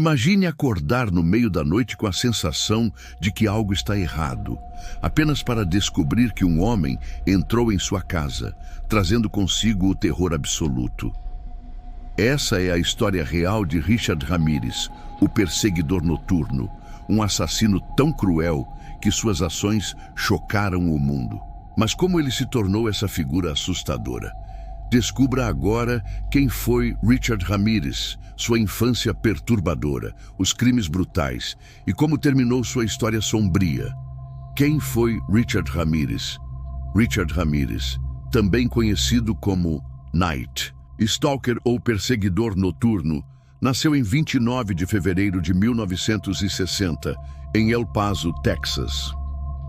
Imagine acordar no meio da noite com a sensação de que algo está errado, apenas para descobrir que um homem entrou em sua casa, trazendo consigo o terror absoluto. Essa é a história real de Richard Ramirez, o perseguidor noturno, um assassino tão cruel que suas ações chocaram o mundo. Mas como ele se tornou essa figura assustadora? Descubra agora quem foi Richard Ramirez, sua infância perturbadora, os crimes brutais e como terminou sua história sombria. Quem foi Richard Ramirez? Richard Ramirez, também conhecido como Night Stalker ou perseguidor noturno, nasceu em 29 de fevereiro de 1960, em El Paso, Texas.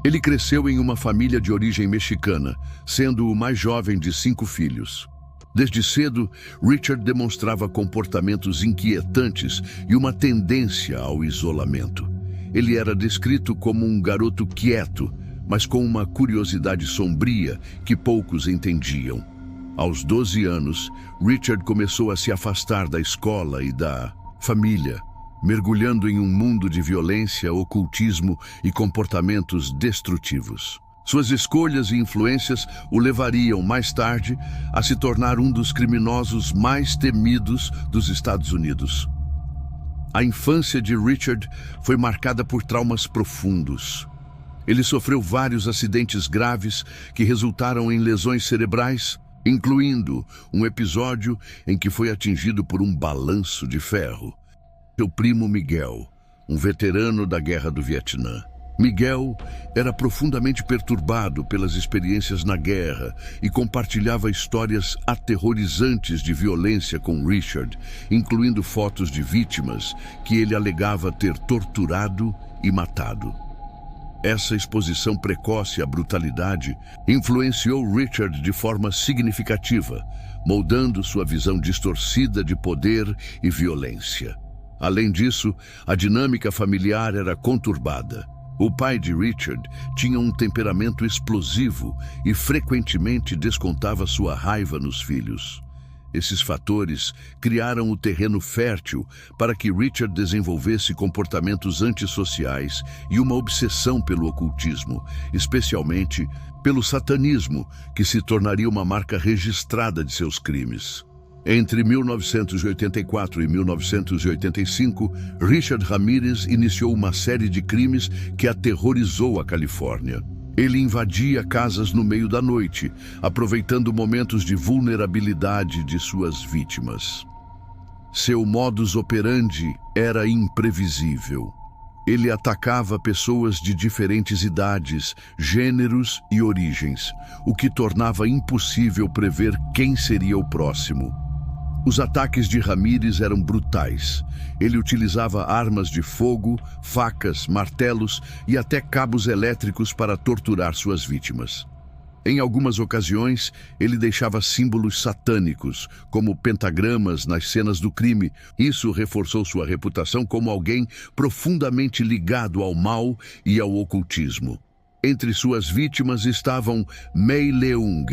Ele cresceu em uma família de origem mexicana, sendo o mais jovem de 5 filhos. Desde cedo, Richard demonstrava comportamentos inquietantes e uma tendência ao isolamento. Ele era descrito como um garoto quieto, mas com uma curiosidade sombria que poucos entendiam. Aos 12 anos, Richard começou a se afastar da escola e da família, mergulhando em um mundo de violência, ocultismo e comportamentos destrutivos. Suas escolhas e influências o levariam, mais tarde, a se tornar um dos criminosos mais temidos dos Estados Unidos. A infância de Richard foi marcada por traumas profundos. Ele sofreu vários acidentes graves que resultaram em lesões cerebrais, incluindo um episódio em que foi atingido por um balanço de ferro. Seu primo Miguel, um veterano da Guerra do Vietnã. Miguel era profundamente perturbado pelas experiências na guerra e compartilhava histórias aterrorizantes de violência com Richard, incluindo fotos de vítimas que ele alegava ter torturado e matado. Essa exposição precoce à brutalidade influenciou Richard de forma significativa, moldando sua visão distorcida de poder e violência. Além disso, a dinâmica familiar era conturbada. O pai de Richard tinha um temperamento explosivo e frequentemente descontava sua raiva nos filhos. Esses fatores criaram o terreno fértil para que Richard desenvolvesse comportamentos antissociais e uma obsessão pelo ocultismo, especialmente pelo satanismo, que se tornaria uma marca registrada de seus crimes. Entre 1984 e 1985, Richard Ramirez iniciou uma série de crimes que aterrorizou a Califórnia. Ele invadia casas no meio da noite, aproveitando momentos de vulnerabilidade de suas vítimas. Seu modus operandi era imprevisível. Ele atacava pessoas de diferentes idades, gêneros e origens, o que tornava impossível prever quem seria o próximo. Os ataques de Ramirez eram brutais. Ele utilizava armas de fogo, facas, martelos e até cabos elétricos para torturar suas vítimas. Em algumas ocasiões, ele deixava símbolos satânicos, como pentagramas nas cenas do crime. Isso reforçou sua reputação como alguém profundamente ligado ao mal e ao ocultismo. Entre suas vítimas estavam Mei Leung,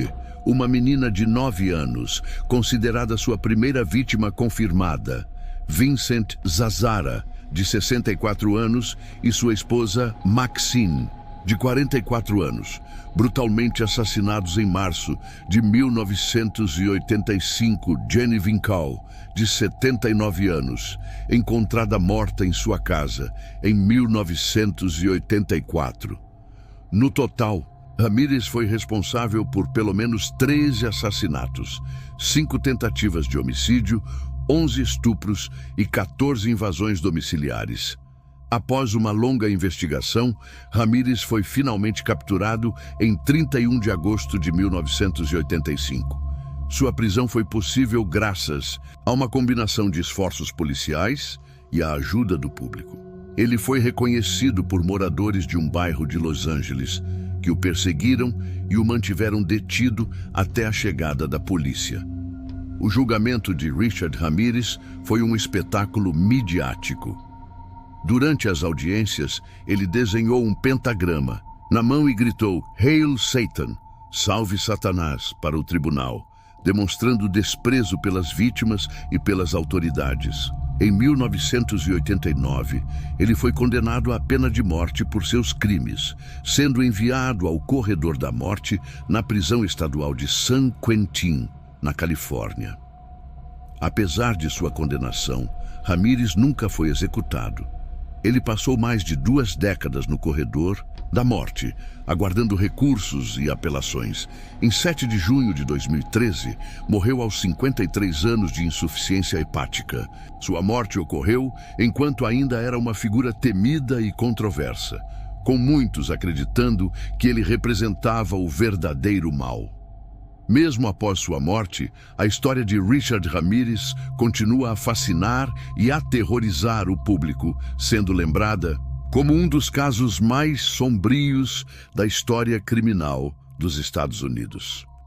uma menina de 9 anos, considerada sua primeira vítima confirmada, Vincent Zazara, de 64 anos, e sua esposa Maxine, de 44 anos, brutalmente assassinados em março de 1985. Jenny Vincal, de 79 anos, encontrada morta em sua casa em 1984. No total, Ramirez foi responsável por pelo menos 13 assassinatos, 5 tentativas de homicídio, 11 estupros e 14 invasões domiciliares. Após uma longa investigação, Ramirez foi finalmente capturado em 31 de agosto de 1985. Sua prisão foi possível graças a uma combinação de esforços policiais e a ajuda do público. Ele foi reconhecido por moradores de um bairro de Los Angeles, que o perseguiram e o mantiveram detido até a chegada da polícia. O julgamento de Richard Ramirez foi um espetáculo midiático. Durante as audiências, ele desenhou um pentagrama na mão e gritou "Hail Satan", "Salve Satanás", para o tribunal, demonstrando desprezo pelas vítimas e pelas autoridades. Em 1989, ele foi condenado à pena de morte por seus crimes, sendo enviado ao corredor da morte na prisão estadual de San Quentin, na Califórnia. Apesar de sua condenação, Ramírez nunca foi executado. Ele passou mais de 2 décadas no corredor da morte, aguardando recursos e apelações. Em 7 de junho de 2013, morreu aos 53 anos de insuficiência hepática. Sua morte ocorreu enquanto ainda era uma figura temida e controversa, com muitos acreditando que ele representava o verdadeiro mal. Mesmo após sua morte, a história de Richard Ramírez continua a fascinar e aterrorizar o público, sendo lembrada como um dos casos mais sombrios da história criminal dos Estados Unidos.